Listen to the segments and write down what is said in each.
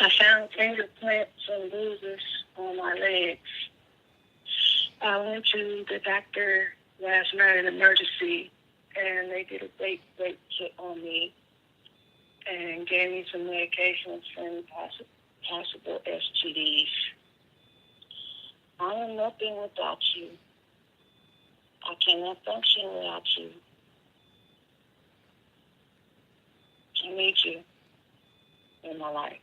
I found fingerprints and bruises on my legs. I went to the doctor last night in emergency, and they did a rape kit on me and gave me some medications and possible STDs. I am nothing without you. I cannot function without you. I need you in my life.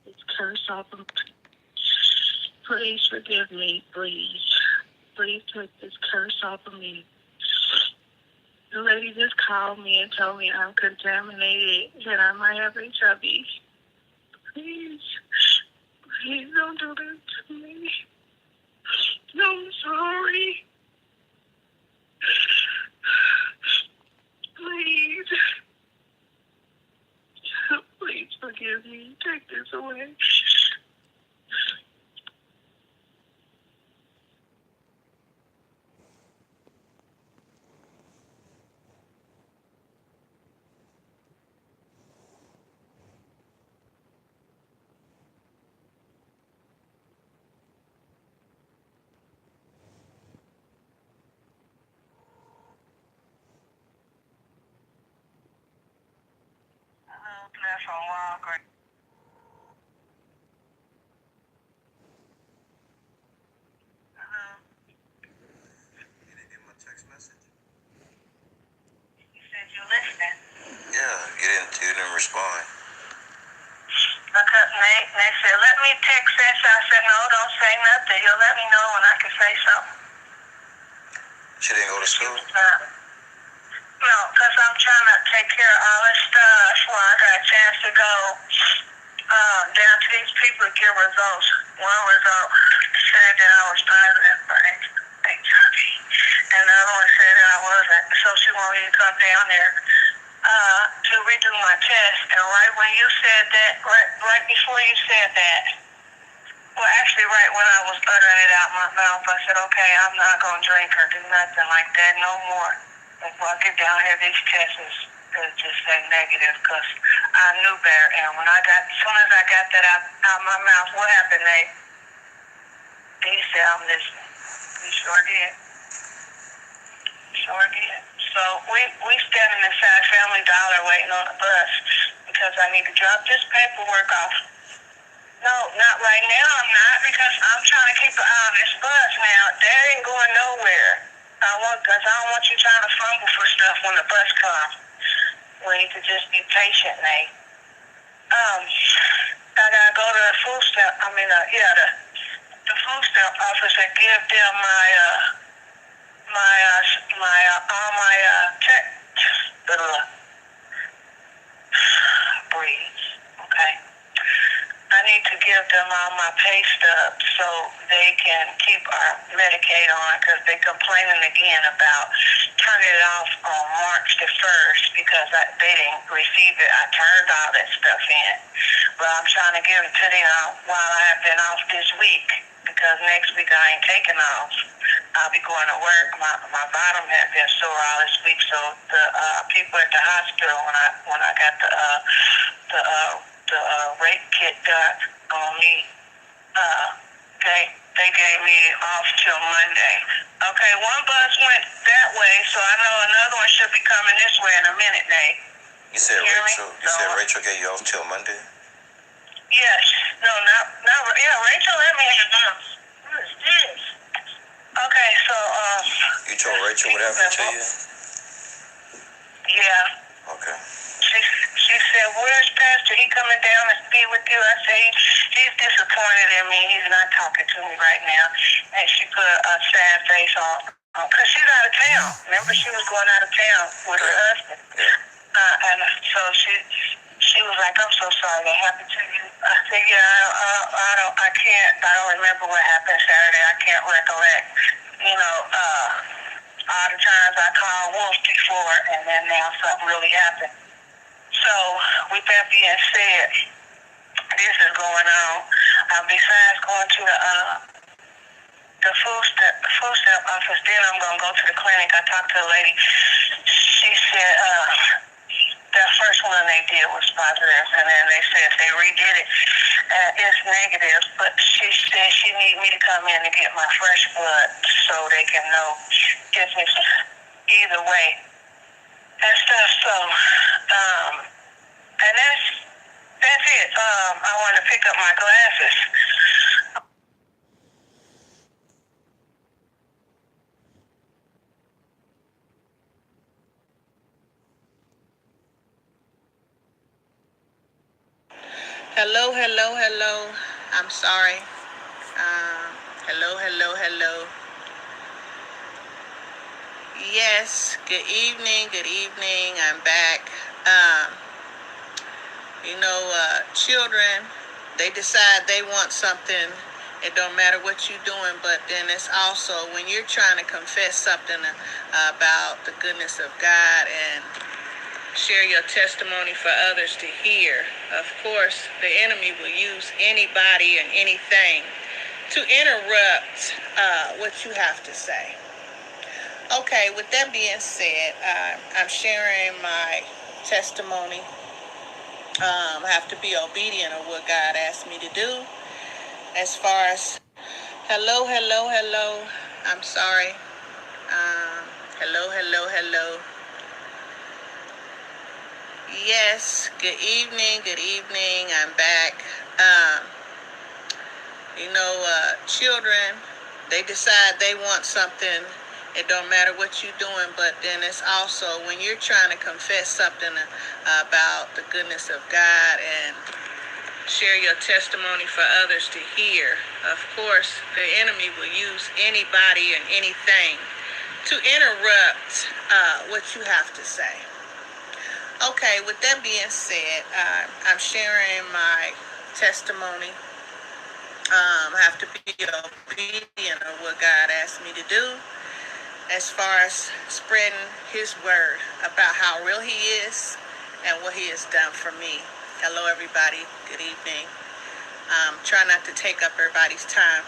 It's curse off of. Please forgive me, please. Please take this curse off of me. The lady just called me and told me I'm contaminated, that I might have HIV. Please, please don't do this to me. I'm sorry. Please. Please forgive me. Take this away. That's on Walgreens. You didn't get my text message? You said you're listening. Yeah, you didn't respond. Because they said, let me text this. I said, no, don't say nothing. He'll let me know when I can say something. She didn't go to school? No, because I'm trying to take care of all this stuff while I got a chance to go down to these people to get results. One result said that I was positive for HIV, and the other one said that I wasn't. So she wanted me to come down there to redo my test. And right when you said that, right before you said that, well, actually, right when I was uttering it out my mouth, I said, okay, I'm not going to drink or do nothing like that no more. Before I get down here, these tests is just say negative because I knew better. And when as soon as I got that out my mouth, what happened, Nate? He said, I'm listening. He sure did. Sure did. So we standing inside Family Dollar waiting on the bus because I need to drop this paperwork off. No, not right now. I'm not because I'm trying to keep an eye on this bus now. That ain't going nowhere. Because I don't want you trying to fumble for stuff when the bus comes. We need to just be patient, Nate. I gotta go to the food stamp. The food stamp office and give them all my check. Breathe. Okay. I need to give them all my pay stubs so they can keep our Medicaid on because they're complaining again about turning it off on March the 1st because they didn't receive it. I turned all that stuff in. But I'm trying to give it to them while I have been off this week because next week I ain't taking off. I'll be going to work. My bottom had been sore all this week, so the people at the hospital when I got the rape kit done on me, they gave me off till Monday. Okay, one bus went that way, so I know another one should be coming this way in a minute, Nate. You said Rachel gave you off till Monday? Yes. No, Rachel let me have. What is this? Okay, so you told Rachel what happened to you? Yeah. Okay. She said, where's Pastor? He coming down to be with you? I said, he's disappointed in me. He's not talking to me right now. And she put a sad face on. Because she's out of town. Remember, she was going out of town with her husband. Yeah. And so she was like, I'm so sorry that happened to you. I said, yeah, I don't remember what happened Saturday. I can't recollect. You know, all the times I called once before, and then now something really happened. So, with that being said, this is going on. Besides going to the food stamp office, then I'm going to go to the clinic. I talked to the lady. She said that first one they did was positive, and then they said they redid it. It's negative, but she said she need me to come in to get my fresh blood so they can know if it's either way and stuff. So, and that's it. I want to pick up my glasses. Hello. I'm sorry. Hello. Yes, good evening. I'm back. Children, they decide they want something. It don't matter what you're doing, but then it's also when you're trying to confess something about the goodness of God and share your testimony for others to hear. Of course, the enemy will use anybody and anything to interrupt what you have to say. Okay, with that being said, I'm sharing my testimony. I have to be obedient of what God asked me to do. As far as hello. I'm sorry. Hello. Yes, good evening. I'm back. Children, they decide they want something. It don't matter what you're doing, but then it's also when you're trying to confess something about the goodness of God and share your testimony for others to hear. Of course, the enemy will use anybody and anything to interrupt what you have to say. Okay, with that being said, I'm sharing my testimony. I have to be obedient of what God asked me to do as far as spreading His word about how real He is and what He has done for me. Hello, everybody. Good evening. Try not to take up everybody's time.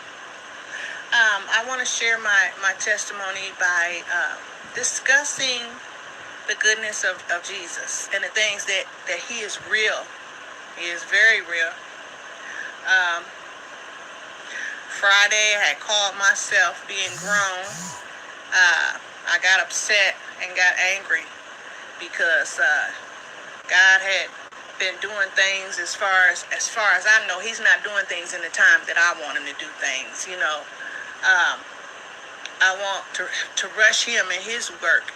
I want to share my testimony by discussing the goodness of Jesus and the things that He is real. He is very real. Friday, I had called myself being grown. I got upset and got angry because God had been doing things as far as I know. He's not doing things in the time that I want Him to do things. I want to rush Him in His work.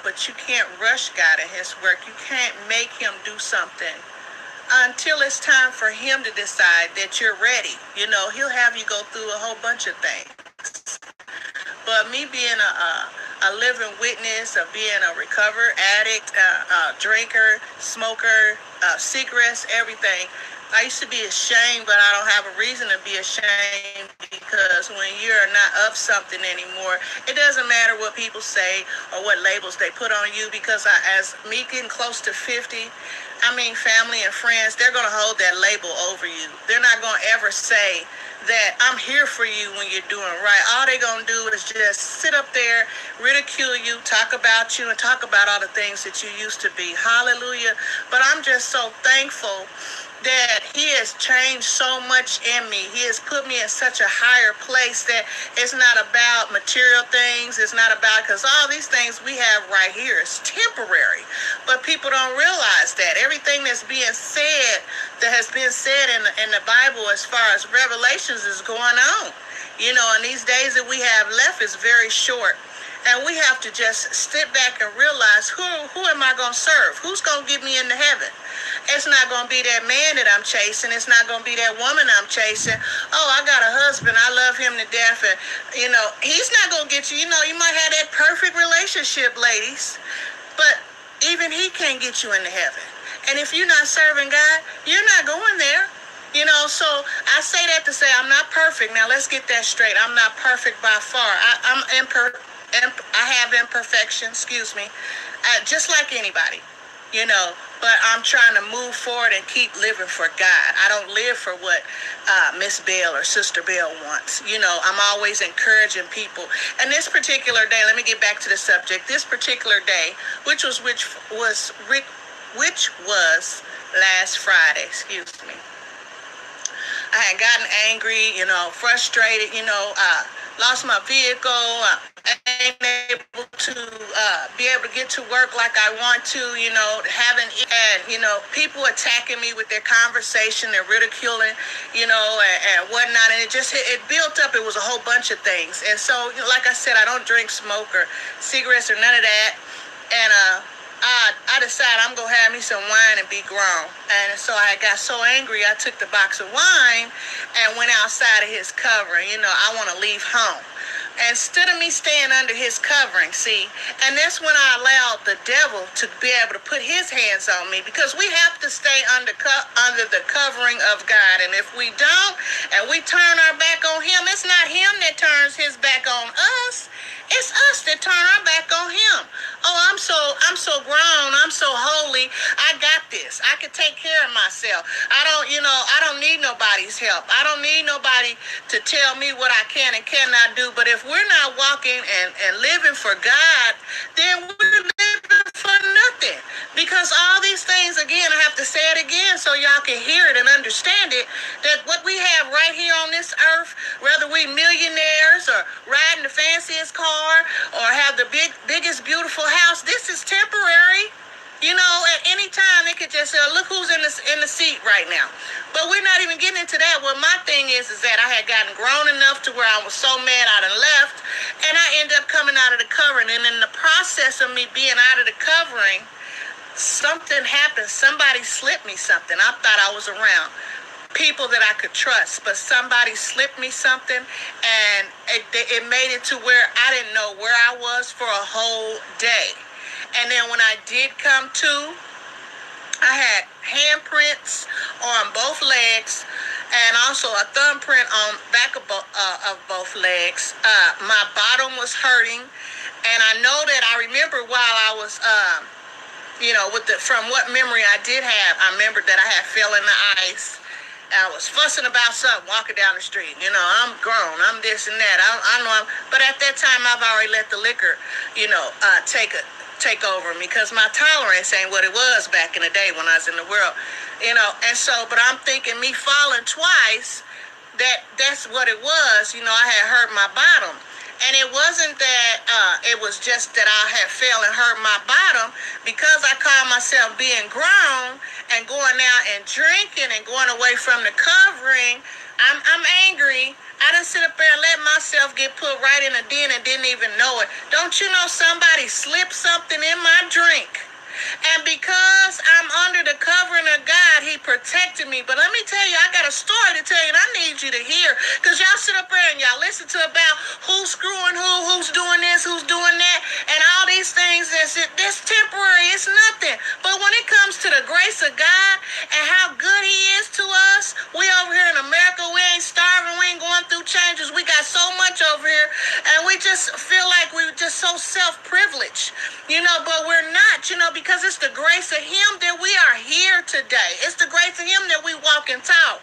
But you can't rush God in His work. You can't make Him do something until it's time for Him to decide that you're ready. He'll have you go through a whole bunch of things. But me being a living witness of being a recovered addict, drinker, smoker, cigarettes, everything, I used to be ashamed, but I don't have a reason to be ashamed because when you're not of something anymore, it doesn't matter what people say or what labels they put on you because as me getting close to 50, family and friends, they're going to hold that label over you. They're not going to ever say that I'm here for you when you're doing right. All they're going to do is just sit up there, ridicule you, talk about you, and talk about all the things that you used to be. Hallelujah. But I'm just so thankful that He has changed so much in me. He has put me in such a higher place that it's not about material things. It's not about, because all these things we have right here is temporary. But people don't realize that. Everything that's being said, that has been said in the Bible as far as Revelations is going on. And these days that we have left is very short. And we have to just sit back and realize who am I going to serve? Who's going to get me into heaven? It's not going to be that man that I'm chasing. It's not going to be that woman I'm chasing. Oh, I got a husband. I love him to death. And, he's not going to get you. You might have that perfect relationship, ladies. But even he can't get you into heaven. And if you're not serving God, you're not going there. You know, so I say that to say I'm not perfect. Now let's get that straight. I'm not perfect by far. I have imperfection, excuse me, just like anybody, you know, but I'm trying to move forward and keep living for God. I don't live for what Miss Bell or Sister Bell wants. You know, I'm always encouraging people. And this particular day, let me get back to the subject. This particular day, which was last Friday, excuse me. I had gotten angry, you know, frustrated, you know, lost my vehicle, ain't able to be able to get to work like I want to, you know, and, you know, people attacking me with their conversation, they're ridiculing, you know, and whatnot. And it built up. It was a whole bunch of things. And so, you know, like I said, I don't drink, smoke, or cigarettes or none of that. And, I decided I'm going to have me some wine and be grown. And so I got so angry, I took the box of wine and went outside of his covering. You know, I want to leave home. Instead of me staying under his covering, see, and that's when I allowed the devil to be able to put his hands on me, because we have to stay under the covering of God. And if we don't, and we turn our back on him, it's not him that turns his back on us. It's us that turn our back on him. Oh, I'm so grown. I'm so holy. I got this. I can take care of myself. I don't need nobody's help. I don't need nobody to tell me what I can and cannot do. But if we're not walking and living for God, then we're living for nothing. Because all these things, again, I have to say it again so y'all can hear it and understand it, that what we have right here on this earth, whether we millionaires or riding the fanciest car or have the biggest beautiful house, this is temporary. You know, at any time they could just say, look who's in the seat right now. But we're not even getting into that. Well, my thing is that I had gotten grown enough to where I was so mad I done left, and I ended up coming out of the covering. And in the process of me being out of the covering, something happened. Somebody slipped me something. I thought I was around people that I could trust, but somebody slipped me something, and it made it to where I didn't know where I was for a whole day. And then when I did come to, I had handprints on both legs and also a thumbprint on back of both legs. My bottom was hurting, and I know that I remember while I was, you know, from what memory I did have, I remembered that I had fell in the ice. I was fussing about something, walking down the street. You know, I'm grown, I'm this and that. I know, but at that time, I've already let the liquor, you know, take over me, because my tolerance ain't what it was back in the day when I was in the world, you know. And so, but I'm thinking me falling twice, that's what it was. You know, I had hurt my bottom. And it wasn't that, it was just that I had fell and hurt my bottom, because I called myself being grown and going out and drinking and going away from the covering. I'm angry. I done sit up there and let myself get put right in a den and didn't even know it. Don't you know somebody slipped something in my drink? And because I'm under the covering of God, he protected me. But let me tell you, I got a story to tell you, and I need you to hear. Because y'all sit up there and y'all listen to about who's screwing who's doing this, who's doing that, and all these things. That's temporary. It's nothing. But when it comes to the grace of God and how good he is to us, we over here in America, we ain't starving, we ain't going through changes. We got so much over here, and we just feel like we're just so self-privileged, you know, but we're not, you know, because it's the grace of him that we are here today. It's the grace of him that we walk and talk.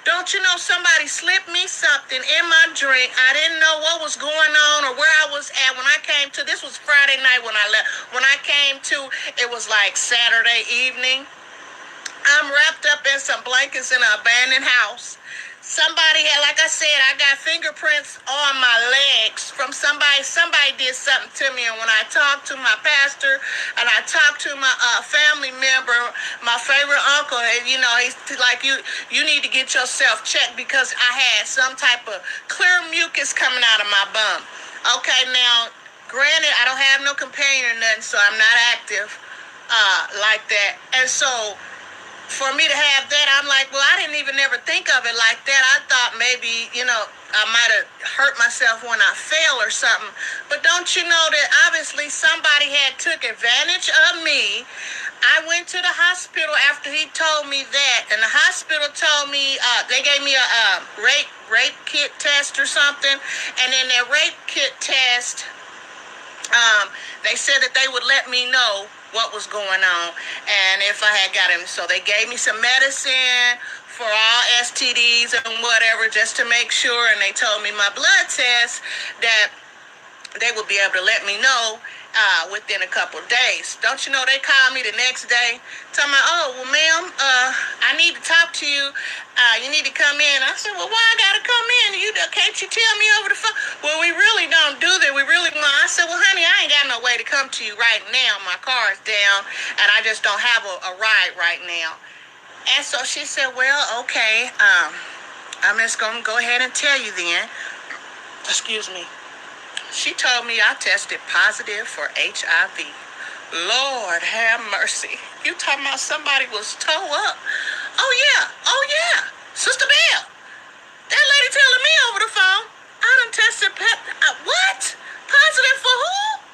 Don't you know somebody slipped me something in my drink? I didn't know what was going on or where I was at when I came to. This was Friday night when I left. When I came to, it was like Saturday evening. I'm wrapped up in some blankets in an abandoned house. Somebody had, like I said, I got fingerprints on my legs from somebody. Somebody did something to me. And when I talked to my pastor and I talked to my family member, my favorite uncle, and, you know, he's like, you need to get yourself checked, because I had some type of clear mucus coming out of my bum. Okay, now, granted, I don't have no companion or nothing, so I'm not active like that. And so, for me to have that, I'm like, well, I didn't even ever think of it like that. I thought maybe, you know, I might have hurt myself when I fell or something. But don't you know that obviously somebody had took advantage of me I went to the hospital after he told me that, and the hospital told me they gave me a rape kit test or something, and in that rape kit test, they said that they would let me know what was going on and if I had got him. So they gave me some medicine for all STDs and whatever just to make sure, and they told me my blood test that they would be able to let me know within a couple of days. Don't you know, they called me the next day telling me, oh, well, ma'am, I need to talk to you. You need to come in. I said, well, why I got to come in? Can't you tell me over the phone? Well, we really don't do that. We really want. I said, well, honey, I ain't got no way to come to you right now. My car is down, and I just don't have a ride right now. And so she said, well, okay, I'm just going to go ahead and tell you then. Excuse me. She told me I tested positive for HIV. Lord have mercy. You talking about somebody was toe up? Oh yeah. Sister Bell. That lady telling me over the phone, I done tested what? Positive for who?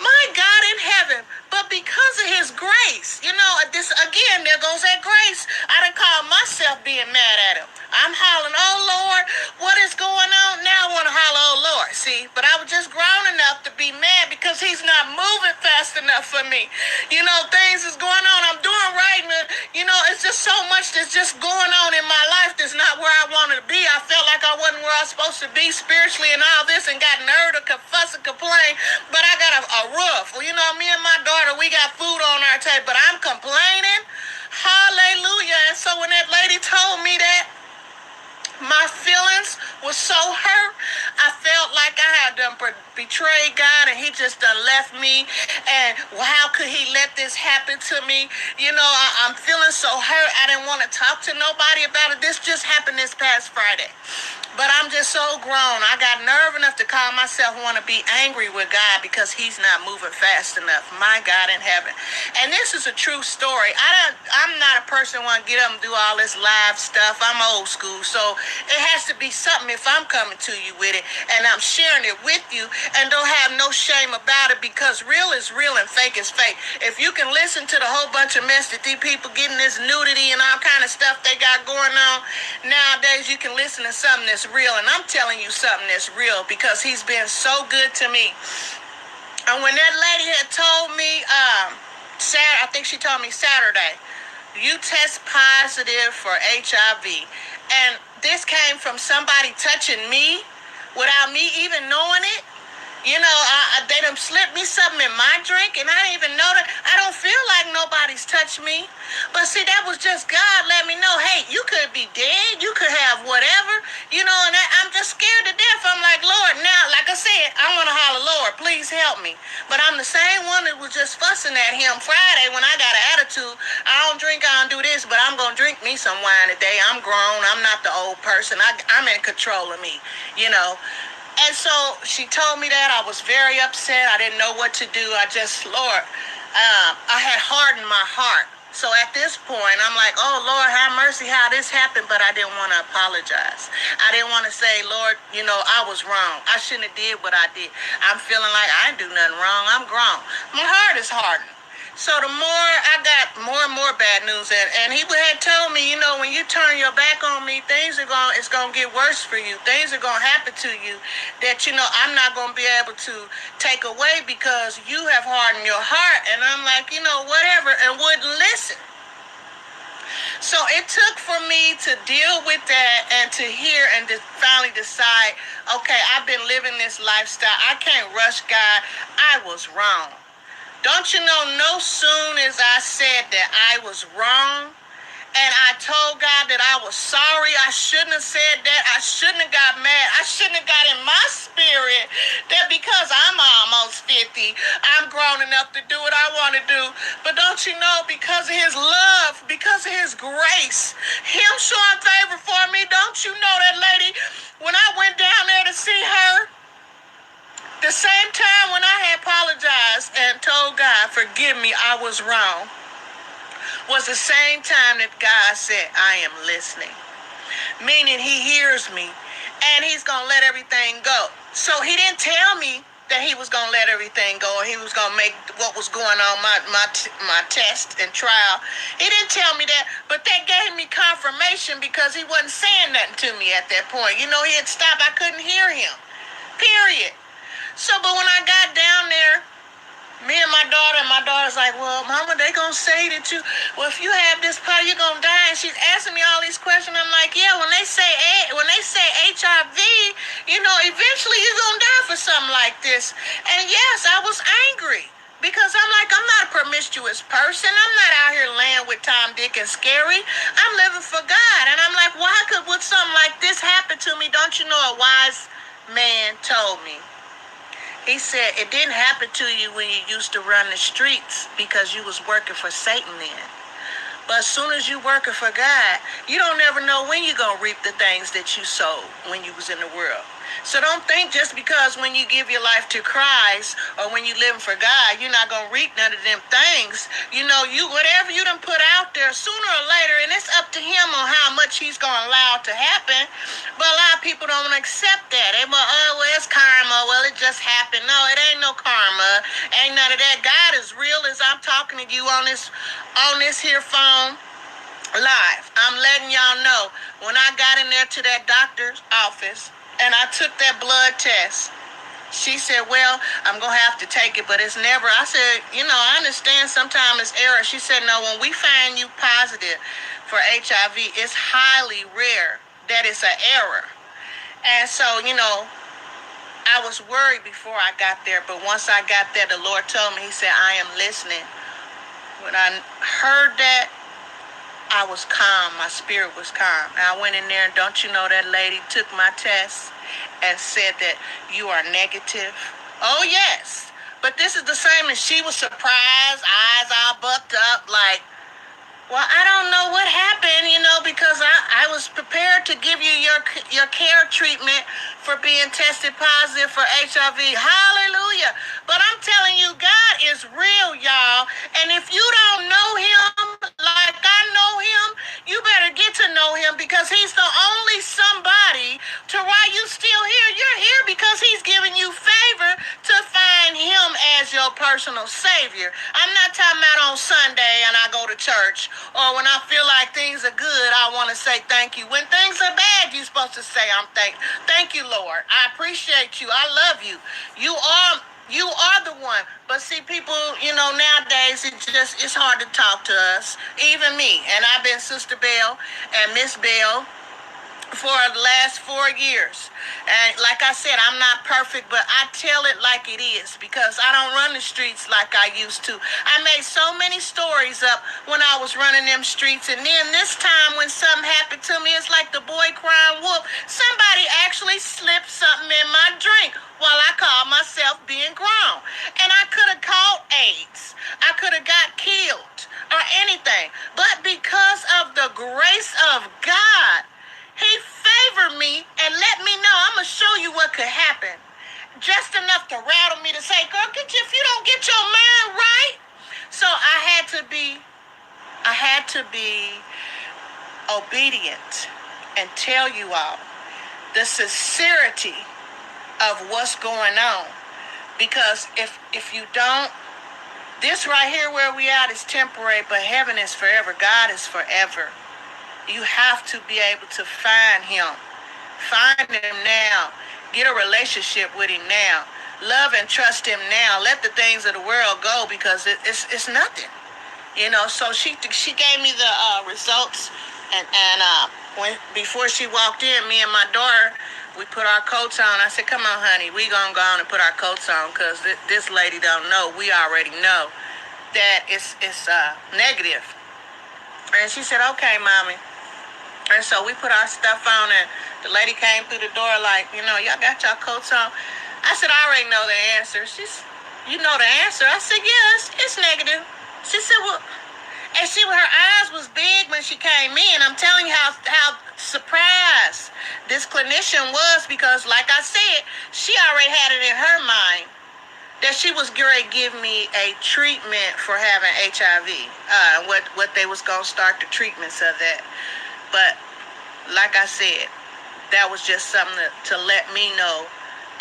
My God in heaven. But because of his grace, you know, this again, there goes that grace. I done called myself being mad at him. I'm hollering, oh Lord, what is going on? Now I want to holler, oh Lord. See, but I was just grown enough to be mad because he's not moving fast enough for me. You know, things is going on. I'm doing right, and you know, it's just so much that's just going on in my life that's not where I wanted to be. I felt like I wasn't where I was supposed to be spiritually and all this, and got nerve to fuss and complain. But I got a roof. Well, you know, me and my daughter, we got food on our table, but I'm complaining. Hallelujah. And so when that lady told me that, my feelings was so hurt. I felt like I had done betrayed God, and he just done left me. And how could he let this happen to me? You know, I'm feeling so hurt. I didn't want to talk to nobody about it. This just happened this past Friday. But I'm just so grown. I got nerve enough to call myself want to be angry with God because he's not moving fast enough. My God in heaven. And this is a true story. I'm not a person who want to get up and do all this live stuff. I'm old school. So it has to be something if I'm coming to you with it and I'm sharing it with you, and don't have no shame about it, because real is real and fake is fake. If you can listen to the whole bunch of mess that these people getting this nudity and all kind of stuff they got going on nowadays, you can listen to something that's real. And I'm telling you something that's real because he's been so good to me. And when that lady had told me I think she told me Saturday, you test positive for HIV, and this came from somebody touching me without me even knowing it. You know, they done slipped me something in my drink, and I didn't even know that. I don't feel like nobody's touched me. But see, that was just God let me know, hey, you could be dead. You could have whatever. You know, and I'm just scared to death. I'm like, Lord, now, like I said, I want to holler, Lord, please help me. But I'm the same one that was just fussing at him Friday when I got an attitude. I don't drink, I don't do this, but I'm going to drink me some wine today. I'm grown. I'm not the old person. I'm in control of me, you know. And so she told me that. I was very upset. I didn't know what to do. Lord, I had hardened my heart. So at this point, I'm like, oh, Lord, have mercy how this happened. But I didn't want to apologize. I didn't want to say, Lord, you know, I was wrong. I shouldn't have did what I did. I'm feeling like I didn't do nothing wrong. I'm grown. My heart is hardened. So the more I got more and more bad news, and he had told me, you know, when you turn your back on me, it's gonna get worse for you. Things are gonna happen to you that, you know, I'm not gonna be able to take away because you have hardened your heart. And I'm like, you know, whatever, and wouldn't listen. So it took for me to deal with that and to hear and to finally decide, okay, I've been living this lifestyle. I can't rush God. I was wrong. Don't you know, no soon as I said that I was wrong, and I told God that I was sorry, I shouldn't have said that, I shouldn't have got mad, I shouldn't have got in my spirit that because I'm almost 50, I'm grown enough to do what I want to do. But don't you know, because of his love, because of his grace, him showing favor for me, don't you know that lady, when I went down there to see her, the same time when I had apologized and told God, forgive me, I was wrong, was the same time that God said, I am listening. Meaning he hears me, and he's going to let everything go. So he didn't tell me that he was going to let everything go, or he was going to make what was going on, my test and trial. He didn't tell me that, but that gave me confirmation because he wasn't saying nothing to me at that point. You know, he had stopped. I couldn't hear him, period. So, but when I got down there, me and my daughter's like, well, Mama, they gonna say that well, if you have this part, you're gonna die. And she's asking me all these questions. I'm like, yeah, when they say HIV, you know, eventually you're gonna die for something like this. And yes, I was angry because I'm like, I'm not a promiscuous person. I'm not out here laying with Tom, Dick, and Scary. I'm living for God. And I'm like, why would something like this happen to me? Don't you know a wise man told me? He said, it didn't happen to you when you used to run the streets because you was working for Satan then. But as soon as you working for God, you don't never know when you're going to reap the things that you sowed when you was in the world. So don't think just because when you give your life to Christ or when you living for God, you're not going to reap none of them things. You know, whatever you done put out there, sooner or later, and it's up to him on how much he's going to allow it to happen. But a lot of people don't accept that. They go, oh, well, it's karma. Well, it just happened. No, it ain't no karma. Ain't none of that. God is real as I'm talking to you on this here phone live. I'm letting y'all know when I got in there to that doctor's office, and I took that blood test. She said, well, I'm going to have to take it, but it's never. I said, you know, I understand sometimes it's error. She said, no, when we find you positive for HIV, it's highly rare that it's an error. And so, you know, I was worried before I got there, but once I got there, the Lord told me, he said, I am listening. When I heard that, I was calm. My spirit was calm. And I went in there, and don't you know that lady took my test and said that you are negative? Oh, yes. But this is the same as she was surprised, eyes all bucked up, like, well, I don't know what happened, you know, because I was prepared to give you your care treatment for being tested positive for HIV. Hallelujah. But I'm telling you, God is real, y'all. And if you don't know him like I know him, you better get to know him because he's the only somebody to why you still here. You're here because he's giving you favor to find him as your personal savior. I'm not talking about on Sunday and I go to church, or when I feel like things are good, I want to say thank you. When things are bad, you're supposed to say thank you, Lord. I appreciate you. I love you. You are the one. But see, people, you know, nowadays it's hard to talk to us. Even me. And I've been Sister Bell and Miss Bell for the last 4 years. And like I said, I'm not perfect, but I tell it like it is because I don't run the streets like I used to. I made so many stories up when I was running them streets, and then this time when something happened to me, it's like the boy crying wolf. Somebody actually slipped something in my drink while I called myself being grown. And I could have caught AIDS. I could have got killed or anything. But because of the grace of God, he favored me and let me know I'm going to show you what could happen. Just enough to rattle me to say, girl, if you don't get your mind right. So I had to be obedient and tell you all the sincerity of what's going on. Because if you don't, this right here where we at is temporary, but heaven is forever. God is forever. You have to be able to find him. Find him now. Get a relationship with him now. Love and trust him now. Let the things of the world go because it's nothing. You know, so she gave me the results. And before she walked in, me and my daughter, we put our coats on. I said, come on, honey. We going to go on and put our coats on because this lady don't know. We already know that it's negative. And she said, okay, Mommy. And so we put our stuff on, and the lady came through the door like, you know, y'all got y'all coats on. I said, I already know the answer. You know the answer? I said, yes, it's negative. She said, well, and her eyes was big when she came in. I'm telling you how surprised this clinician was because, like I said, she already had it in her mind that she was going to give me a treatment for having HIV, what they was going to start the treatments of that. But like I said, that was just something to let me know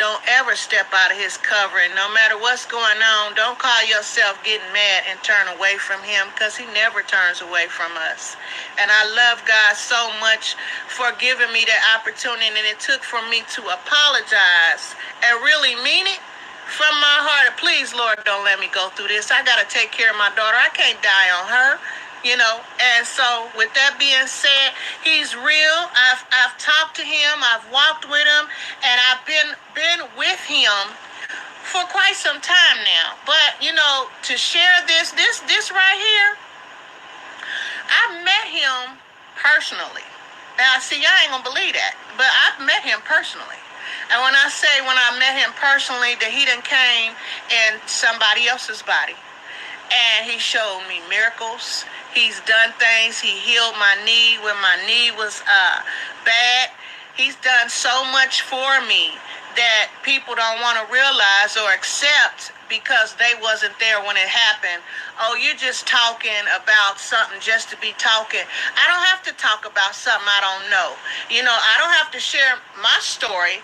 Don't ever step out of his covering. No matter what's going on, don't call yourself getting mad and turn away from him, because he never turns away from us. And I love God so much for giving me that opportunity, and it took for me to apologize and really mean it from my heart. Please, Lord, don't let me go through this. I got to take care of my daughter. I can't die on her. And so with that being said, he's real. I've talked to him, I've walked with him, and I've been with him for quite some time now. But to share this right here, I've met him personally. Now, see, I ain't gonna believe that, but I've met him personally. And when I met him personally, that he done came in somebody else's body, and he showed me miracles. He's done things. He healed my knee when my knee was bad. He's done so much for me that people don't want to realize or accept, because they wasn't there when it happened. Oh, you're just talking about something just to be talking. I don't have to talk about something I don't know. I don't have to share my story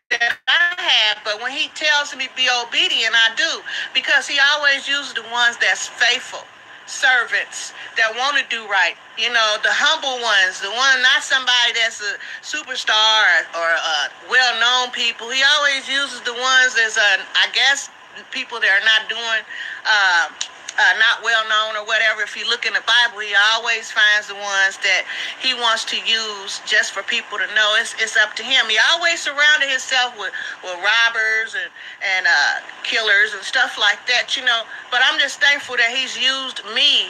that I have, but when he tells me be obedient, I do, because he always uses the ones that's faithful servants that want to do right, the humble ones, the one, not somebody that's a superstar or well-known people. He always uses the ones that's I guess people that are not doing not well known or whatever. If you look in the Bible, he always finds the ones that he wants to use just for people to know. It's up to him. He always surrounded himself with robbers and killers and stuff like that, But I'm just thankful that he's used me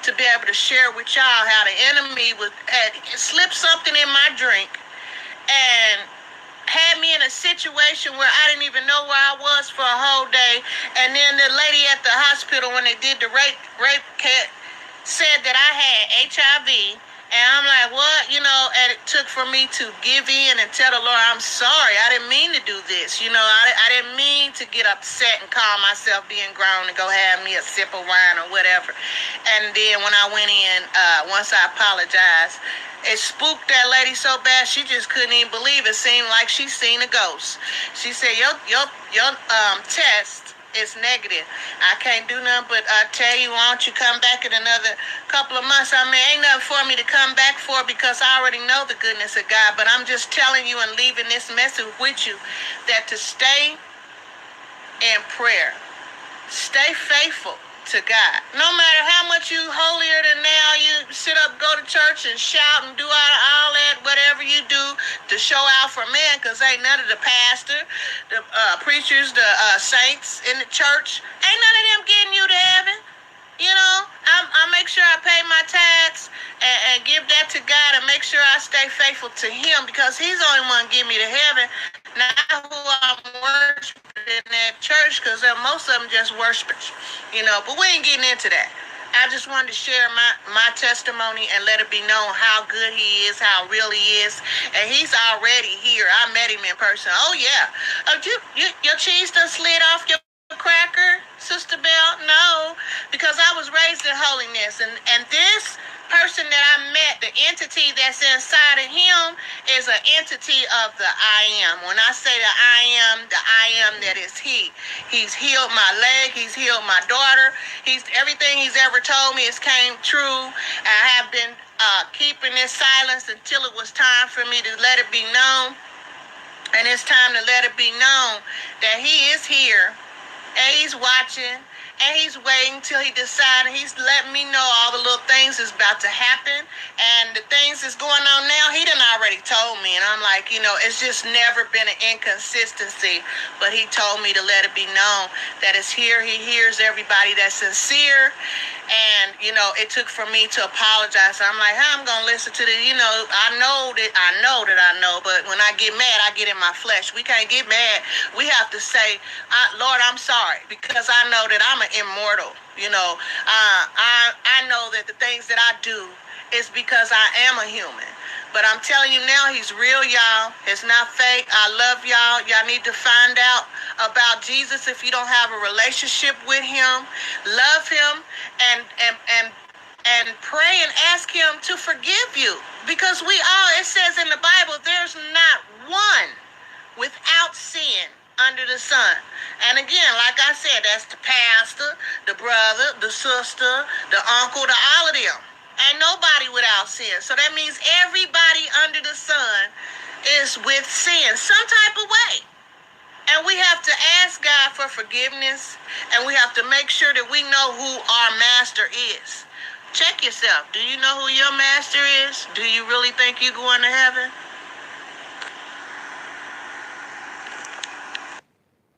to be able to share with y'all how the enemy had slipped something in my drink and had me in a situation where I didn't even know where I was for a whole day. And then the lady at the hospital, when they did the rape kit, said that I had HIV. And I'm like, what? And it took for me to give in and tell the Lord, I'm sorry. I didn't mean to do this. I didn't mean to get upset and call myself being grown and go have me a sip of wine or whatever. And then when I went in, once I apologized, it spooked that lady so bad she just couldn't even believe it. Seemed like she seen a ghost. She said, your test is negative. I can't do nothing but tell you, why don't you come back in another couple of months? I mean, ain't nothing for me to come back for, because I already know the goodness of God. But I'm just telling you and leaving this message with you, that to stay in prayer, stay faithful to God. No matter how much you holier than now, you sit up, go to church and shout and do all that, whatever you do to show out for men, because ain't none of the pastor, the preachers, the saints in the church, ain't none of them getting you to heaven. I make sure I pay my tithes and give that to God, and make sure I stay faithful to him, because he's the only one give me to heaven, not who I'm worshiping in that church, because most of them just worshipers, but we ain't getting into that. I just wanted to share my testimony and let it be known how good he is, how real he is, and he's already here. I met him in person. Oh yeah, your cheese done slid off your cracker, Sister Bell? No, because I was raised in holiness, and this person that I met, the entity that's inside of him, is an entity of the I am. When I say the I am that is he. He's healed my leg. He's healed my daughter. Everything he's ever told me has came true. I have been keeping this silence until it was time for me to let it be known. And it's time to let it be known that he is here, and he's watching, and he's waiting till he decides. He's letting me know all the little things that's about to happen, and the things that's going on now, he done already told me. And I'm like, it's just never been an inconsistency, but he told me to let it be known that it's here. He hears everybody that's sincere, and it took for me to apologize. So I'm like, how I'm gonna listen to the, I know that I know, but when I get mad, I get in my flesh. We can't get mad. We have to say, Lord, I'm sorry, because I know that I'm immortal. I know that the things that I do is because I am a human. But I'm telling you now, he's real, y'all. It's not fake. I love y'all. Y'all need to find out about Jesus if you don't have a relationship with him. Love him and pray and ask him to forgive you. Because it says in the Bible, there's not one without sin under the sun. And again, like I said, that's the pastor, the brother, the sister, the uncle, all of them. Ain't nobody without sin. So that means everybody under the sun is with sin some type of way. And we have to ask God for forgiveness, and we have to make sure that we know who our master is. Check yourself. Do you know who your master is? Do you really think you're going to heaven?